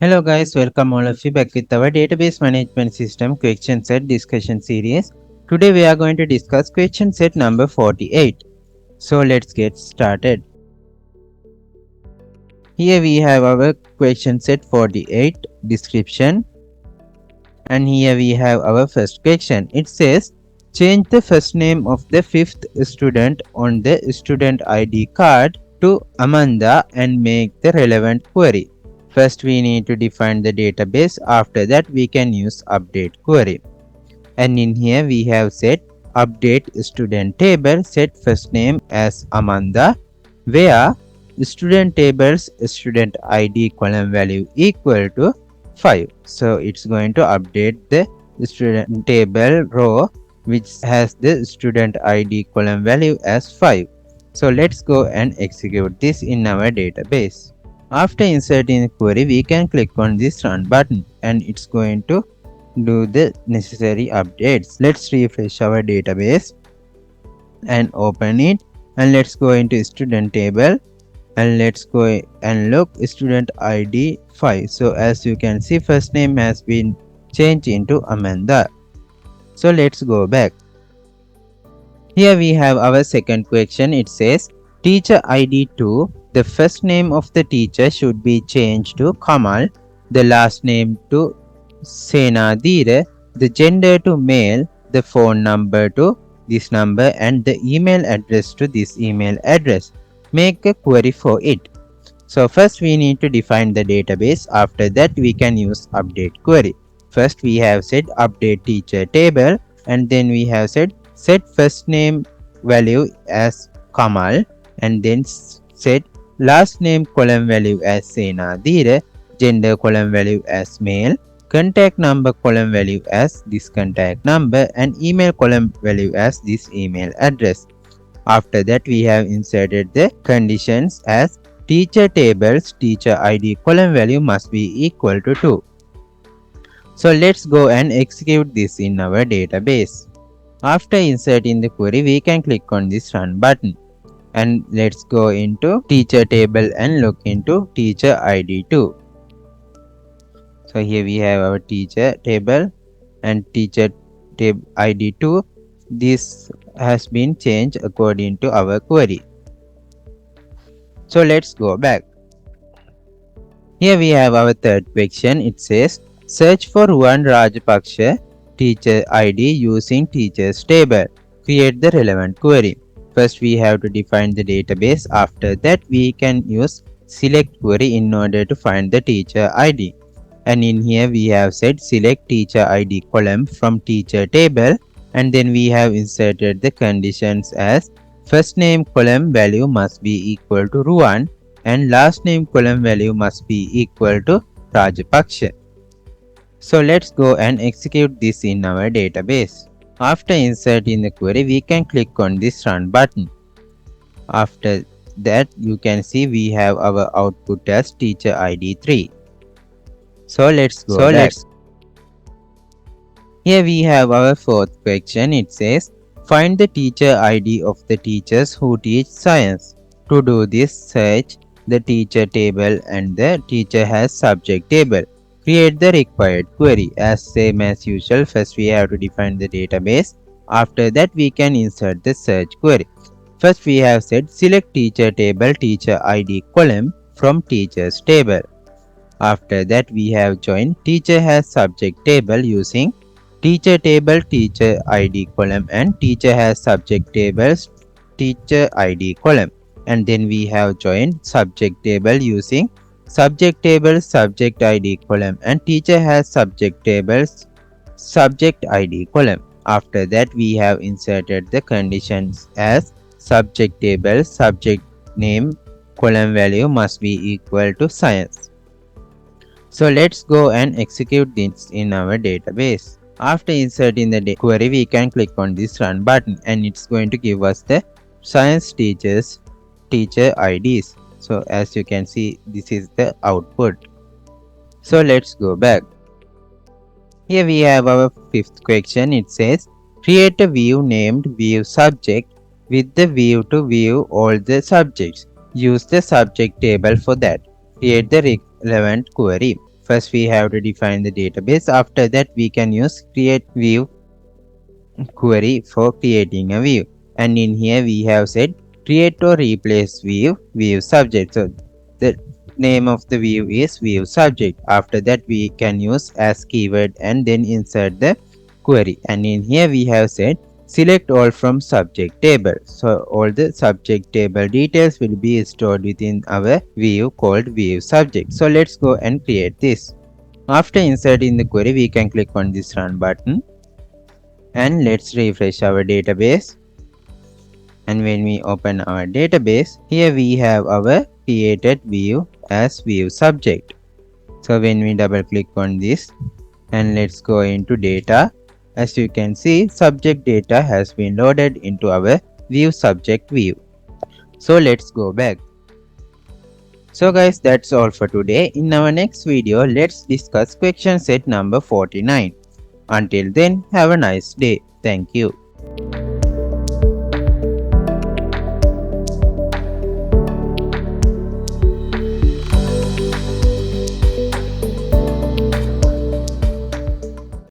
Hello guys, welcome all of you back with our database management system question set discussion series. Today we are going to discuss question set number 48. So let's get started. Here we have our question set 48 description, and here we have our first question. It says change the first name of the fifth student on the student ID card to Amanda and make the relevant query. First we need to define the database. After that we can use update query. And in here we have set update student table, set first name as Amanda, where student table's student ID column value equal to 5. So it's going to update the student table row which has the student ID column value as 5. So let's go and execute this in our database. After inserting the query, we can click on this run button and it's going to do the necessary updates. Let's refresh our database and open it, and let's go into student table and let's go and look student ID 5. So as you can see, first name has been changed into Amanda. So let's go back. Here we have our second question. It says teacher ID 2. The first name of the teacher should be changed to Kamal, the last name to Senadire, the gender to male, the phone number to this number, and the email address to this email address. Make a query for it. So first we need to define the database. After that we can use update query. First we have said update teacher table, and then we have said set first name value as Kamal, and then set last name column value as Senadire, gender column value as male, contact number column value as this contact number, and email column value as this email address. After that we have inserted the conditions as teacher tables teacher ID column value must be equal to 2. So let's go and execute this in our database. After inserting the query, we can click on this run button and let's go into teacher table and look into teacher ID 2. So here we have our teacher table and teacher table ID 2. This has been changed according to our query. So let's go back. Here we have our third question. It says search for Ruwan Rajapaksha teacher ID using teachers table. Create the relevant query. First we have to define the database. After that we can use select query in order to find the teacher ID. And in here we have said select teacher ID column from teacher table, and then we have inserted the conditions as first name column value must be equal to Ruwan and last name column value must be equal to Rajapaksha. So let's go and execute this in our database. After inserting the query, we can click on this run button. After that you can see we have our output as teacher ID 3. So let's go back. Here we have our fourth question. It says find the teacher ID of the teachers who teach science. To do this, search the teacher table and the teacher has subject table. Create the required query. As same as usual, first we have to define the database. After that we can insert the search query. First we have said select teacher table teacher ID column from teachers table. After that we have joined teacher has subject table using teacher table teacher ID column and teacher has subject tables teacher ID column, and then we have joined subject table using subject table subject ID column and teacher has subject tables subject ID column. After that we have inserted the conditions as subject table subject name column value must be equal to science. So let's go and execute this in our database. After inserting the query, we can click on this run button and it's going to give us the science teachers teacher IDs. So as you can see, this is the output. So let's go back. Here we have our fifth question. It says create a view named view subject with the view to view all the subjects. Use the subject table for that. Create the relevant query. First we have to define the database. After that we can use create view query for creating a view. And in here we have said create or replace view subject. So the name of the view is view subject. After that we can use as keyword and then insert the query. And in here we have said select all from subject table. So all the subject table details will be stored within our view called view subject. So let's go and create this. After inserting the query, we can click on this run button and let's refresh our database. And when we open our database, here we have our created view as view subject. So when we double click on this and let's go into data, as you can see, subject data has been loaded into our view subject view. So let's go back. So guys, that's all for today. In our next video, let's discuss question set number 49. Until then, have a nice day. Thank you.